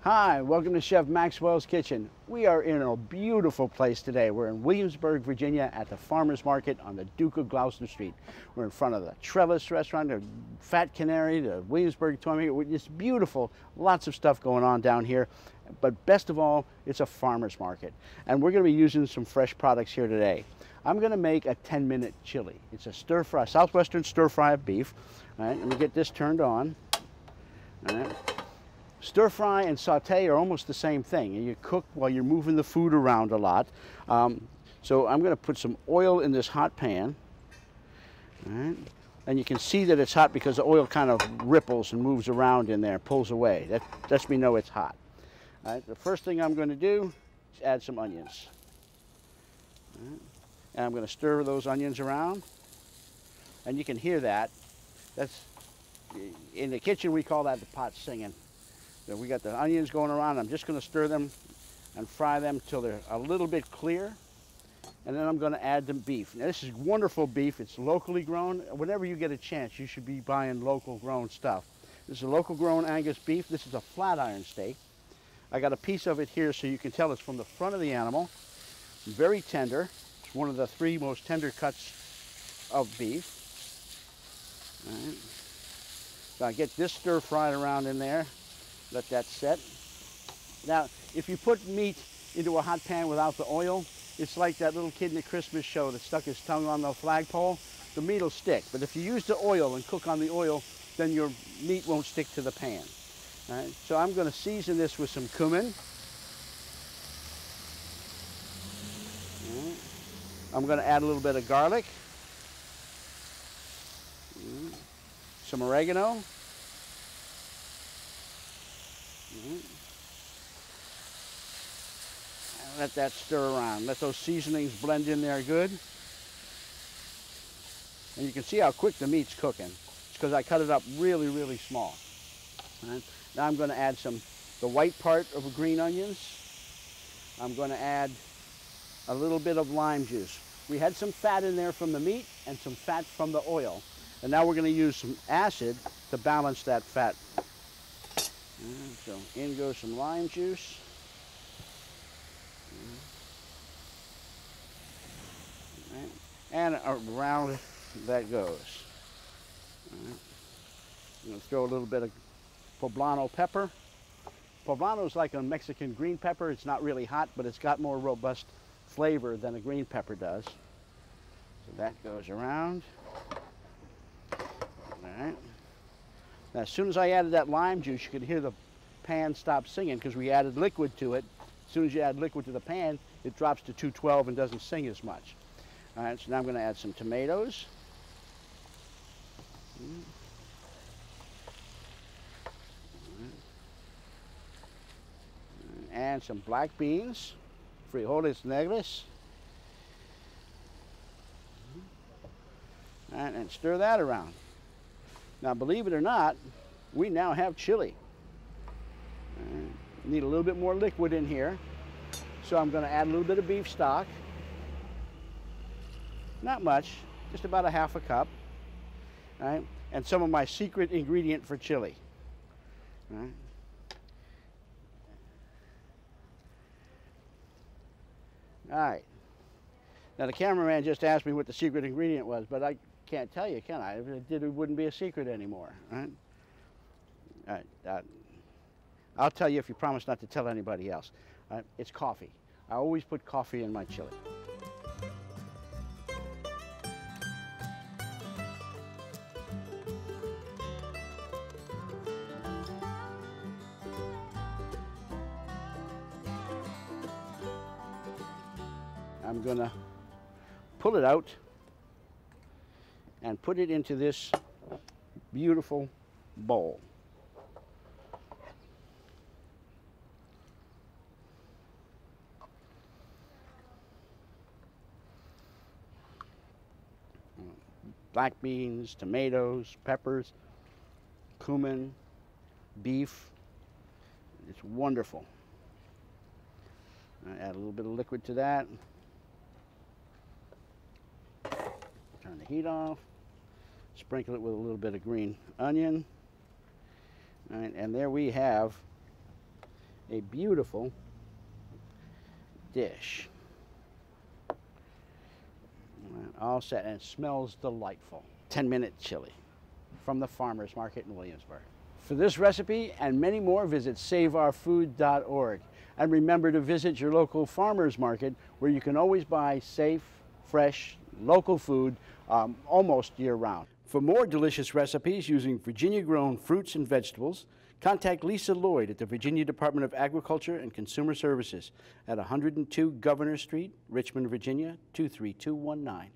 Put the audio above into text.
Hi, welcome to Chef Maxwell's Kitchen. We are in a beautiful place today. We're in Williamsburg, Virginia at the Farmers Market on the Duke of Gloucester Street. We're in front of the Trellis restaurant, the Fat Canary, the Williamsburg Toy Maker. It's beautiful, lots of stuff going on down here. But best of all, it's a farmer's market. And we're going to be using some fresh products here today. I'm going to make a 10-minute chili. It's a stir fry, southwestern stir fry of beef. All right, let me get this turned on. All right. Stir fry and saute are almost the same thing. You cook while you're moving the food around a lot. So I'm going to put some oil in this hot pan. All right. And you can see that it's hot because the oil kind of ripples and moves around in there, pulls away. That lets me know it's hot. All right. The first thing I'm going to do is add some onions. All right. And I'm going to stir those onions around. And you can hear that. That's, in the kitchen, we call that the pot singing. So we got the onions going around. I'm just going to stir them and fry them till they're a little bit clear. And then I'm going to add the beef. Now, this is wonderful beef. It's locally grown. Whenever you get a chance, you should be buying local grown stuff. This is a local grown Angus beef. This is a flat iron steak. I got a piece of it here so you can tell it's from the front of the animal. Very tender. It's one of the 3 most tender cuts of beef. All right. So I get this stir fried around in there. Let that set. Now, if you put meat into a hot pan without the oil, it's like that little kid in the Christmas show that stuck his tongue on the flagpole. The meat will stick. But if you use the oil and cook on the oil, then your meat won't stick to the pan. All right? So I'm going to season this with some cumin. All right. I'm going to add a little bit of garlic. Some oregano. Let that stir around. Let those seasonings blend in there good. And you can see how quick the meat's cooking. It's because I cut it up really, really small. Right. Now I'm going to add the white part of the green onions. I'm going to add a little bit of lime juice. We had some fat in there from the meat and some fat from the oil. And now we're going to use some acid to balance that fat. So in goes some lime juice. And around that goes. I'm going to throw a little bit of poblano pepper. Poblano is like a Mexican green pepper. It's not really hot, but it's got more robust flavor than a green pepper does. So that goes around. All right. Now, as soon as I added that lime juice, you could hear the pan stop singing because we added liquid to it. As soon as you add liquid to the pan, it drops to 212 and doesn't sing as much. All right, so now I'm going to add some tomatoes. And some black beans, frijoles negros. And stir that around. Now, believe it or not, we now have chili. Need a little bit more liquid in here. So I'm going to add a little bit of beef stock. Not much, just about a half a cup. All right? And some of my secret ingredient for chili. All right? All right. Now the cameraman just asked me what the secret ingredient was, but I can't tell you, can I? If it did, it wouldn't be a secret anymore. Right? All right. I'll tell you if you promise not to tell anybody else. It's coffee. I always put coffee in my chili. I'm going to pull it out and put it into this beautiful bowl. Black beans, tomatoes, peppers, cumin, beef. It's wonderful. I add a little bit of liquid to that. Turn the heat off. Sprinkle it with a little bit of green onion. Right, and there we have a beautiful dish. And all set, and it smells delightful. 10-minute chili from the Farmers Market in Williamsburg. For this recipe and many more, visit saveourfood.org. And remember to visit your local farmers market, where you can always buy safe, fresh, local food almost year-round. For more delicious recipes using Virginia-grown fruits and vegetables, contact Lisa Lloyd at the Virginia Department of Agriculture and Consumer Services at 102 Governor Street, Richmond, Virginia, 23219.